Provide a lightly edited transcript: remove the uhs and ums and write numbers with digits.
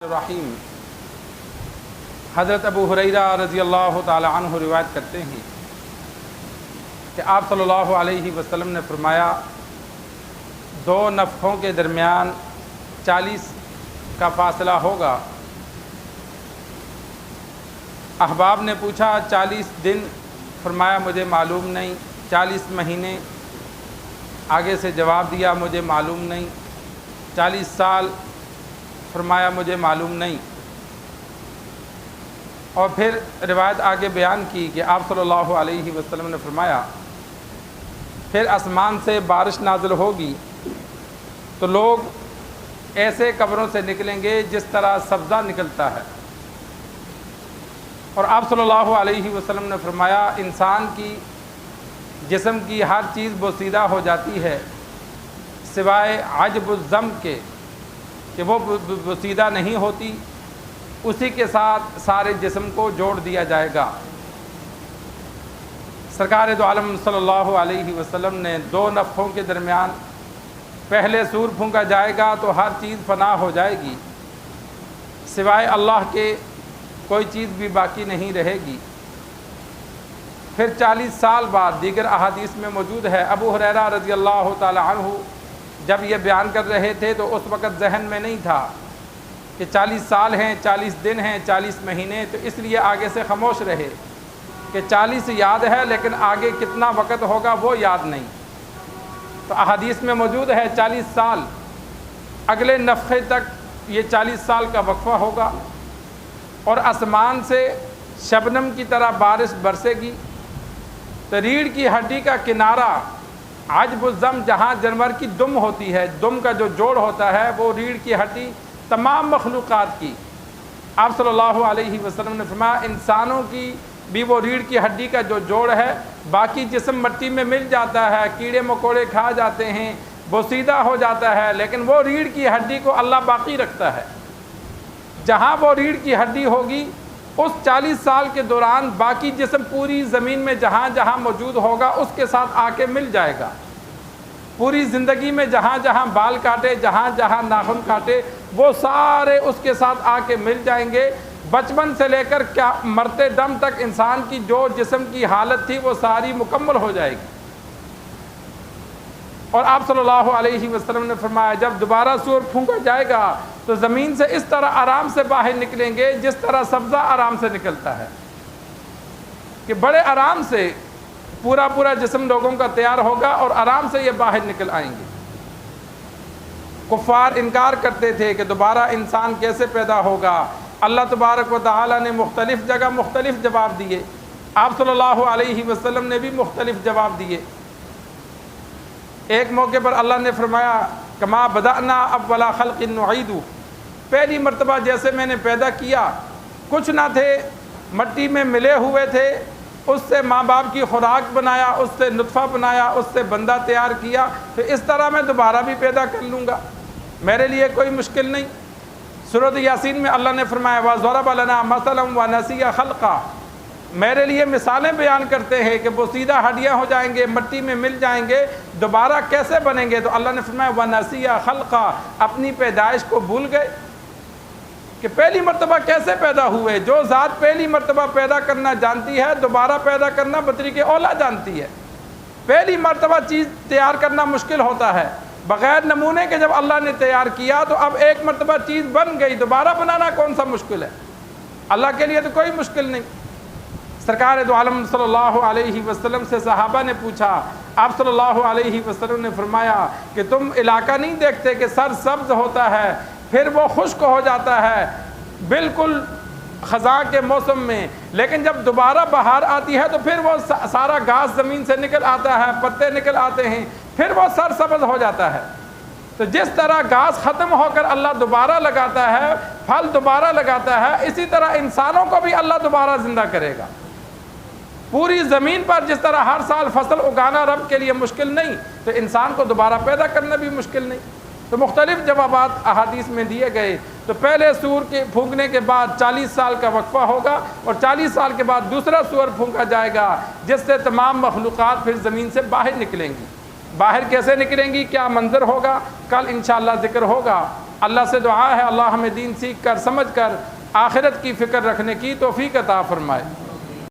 الرحیم حضرت ابو ہریرہ رضی اللہ تعالی عنہ روایت کرتے ہیں کہ آپ صلی اللہ علیہ وسلم نے فرمایا دو نفخوں کے درمیان 40 کا فاصلہ ہوگا۔ احباب نے پوچھا 40 دن؟ فرمایا مجھے معلوم نہیں۔ 40 مہینے؟ آگے سے جواب دیا مجھے معلوم نہیں۔ 40 سال؟ فرمایا مجھے معلوم نہیں۔ اور پھر روایت آگے بیان کی کہ آپ صلی اللہ علیہ وسلم نے فرمایا پھر آسمان سے بارش نازل ہوگی تو لوگ ایسے قبروں سے نکلیں گے جس طرح سبزہ نکلتا ہے۔ اور آپ صلی اللہ علیہ وسلم نے فرمایا انسان کی جسم کی ہر چیز بوسیدہ ہو جاتی ہے سوائے عجب الضم کے کہ وہ بوسیدہ نہیں ہوتی، اسی کے ساتھ سارے جسم کو جوڑ دیا جائے گا۔ سرکار دو عالم صلی اللہ علیہ وسلم نے دو نفخوں کے درمیان پہلے سور پھونکا جائے گا تو ہر چیز فنا ہو جائے گی، سوائے اللہ کے کوئی چیز بھی باقی نہیں رہے گی۔ پھر 40 سال بعد دیگر احادیث میں موجود ہے، ابو ہریرہ رضی اللہ تعالی عنہ جب یہ بیان کر رہے تھے تو اس وقت ذہن میں نہیں تھا کہ 40 سال ہیں، 40 دن ہیں، 40 مہینے، تو اس لیے آگے سے خاموش رہے کہ 40 یاد ہے لیکن آگے کتنا وقت ہوگا وہ یاد نہیں۔ تو احادیث میں موجود ہے 40 سال، اگلے نفخے تک یہ 40 سال کا وقفہ ہوگا اور آسمان سے شبنم کی طرح بارش برسے گی تو ریڑھ کی ہڈی کا کنارہ عجب الضم جہاں جانور کی دم ہوتی ہے، دم کا جو جوڑ ہوتا ہے وہ ریڑھ کی ہڈی تمام مخلوقات کی، آپ صلی اللہ علیہ وسلم نے فرمایا انسانوں کی بھی وہ ریڑھ کی ہڈی کا جو جوڑ ہے، باقی جسم مٹی میں مل جاتا ہے، کیڑے مکوڑے کھا جاتے ہیں، بوسیدہ ہو جاتا ہے، لیکن وہ ریڑھ کی ہڈی کو اللہ باقی رکھتا ہے۔ جہاں وہ ریڑھ کی ہڈی ہوگی اس 40 سال کے دوران باقی جسم پوری زمین میں جہاں جہاں موجود ہوگا اس کے ساتھ آ کے مل جائے گا۔ پوری زندگی میں جہاں جہاں بال کاٹے، جہاں جہاں ناخن کاٹے، وہ سارے اس کے ساتھ آ کے مل جائیں گے۔ بچپن سے لے کر کیا مرتے دم تک انسان کی جو جسم کی حالت تھی وہ ساری مکمل ہو جائے گی۔ اور آپ صلی اللہ علیہ وسلم نے فرمایا جب دوبارہ سور پھونکا جائے گا تو زمین سے اس طرح آرام سے باہر نکلیں گے جس طرح سبزہ آرام سے نکلتا ہے، کہ بڑے آرام سے پورا جسم لوگوں کا تیار ہوگا اور آرام سے یہ باہر نکل آئیں گے۔ کفار انکار کرتے تھے کہ دوبارہ انسان کیسے پیدا ہوگا۔ اللہ تبارک و تعالی نے مختلف جگہ مختلف جواب دیے، آپ صلی اللہ علیہ وسلم نے بھی مختلف جواب دیے۔ ایک موقع پر اللہ نے فرمایا کما بدأنا اول خلق نعید، پہلی مرتبہ جیسے میں نے پیدا کیا، کچھ نہ تھے، مٹی میں ملے ہوئے تھے، اس سے ماں باپ کی خوراک بنایا، اس سے نطفہ بنایا، اس سے بندہ تیار کیا، تو اس طرح میں دوبارہ بھی پیدا کر لوں گا، میرے لیے کوئی مشکل نہیں۔ سورۃ یاسین میں اللہ نے فرمایا وَضَرَبَ لَنَا مَثَلًا وَنَسِیَ خَلْقًا، میرے لیے مثالیں بیان کرتے ہیں کہ بوسیدہ ہڈیاں ہو جائیں گے، مٹی میں مل جائیں گے، دوبارہ کیسے بنیں گے؟ تو اللہ نے فرمایا وَنَسِیَ خَلْقًا، اپنی پیدائش کو بھول گئے کہ پہلی مرتبہ کیسے پیدا ہوئے۔ جو ذات پہلی مرتبہ پیدا کرنا جانتی ہے دوبارہ پیدا کرنا بطریق اولا جانتی ہے۔ پہلی مرتبہ چیز تیار کرنا مشکل ہوتا ہے، بغیر نمونے کے جب اللہ نے تیار کیا تو اب ایک مرتبہ چیز بن گئی، دوبارہ بنانا کون سا مشکل ہے؟ اللہ کے لیے تو کوئی مشکل نہیں۔ سرکار دو عالم صلی اللہ علیہ وسلم سے صحابہ نے پوچھا، آپ صلی اللہ علیہ وسلم نے فرمایا کہ تم علاقہ نہیں دیکھتے کہ سر سبز ہوتا ہے پھر وہ خشک ہو جاتا ہے بالکل خزاں کے موسم میں، لیکن جب دوبارہ بہار آتی ہے تو پھر وہ سارا گھاس زمین سے نکل آتا ہے، پتے نکل آتے ہیں، پھر وہ سر سبز ہو جاتا ہے۔ تو جس طرح گھاس ختم ہو کر اللہ دوبارہ لگاتا ہے، پھل دوبارہ لگاتا ہے، اسی طرح انسانوں کو بھی اللہ دوبارہ زندہ کرے گا۔ پوری زمین پر جس طرح ہر سال فصل اگانا رب کے لیے مشکل نہیں، تو انسان کو دوبارہ پیدا کرنا بھی مشکل نہیں۔ تو مختلف جوابات احادیث میں دیے گئے۔ تو پہلے سور کے پھونکنے کے بعد 40 سال کا وقفہ ہوگا اور 40 سال کے بعد دوسرا سور پھونکا جائے گا جس سے تمام مخلوقات پھر زمین سے باہر نکلیں گی۔ باہر کیسے نکلیں گی، کیا منظر ہوگا، کل انشاءاللہ ذکر ہوگا۔ اللہ سے دعا ہے اللہ ہمیں دین سیکھ کر سمجھ کر آخرت کی فکر رکھنے کی توفیق عطا فرمائے۔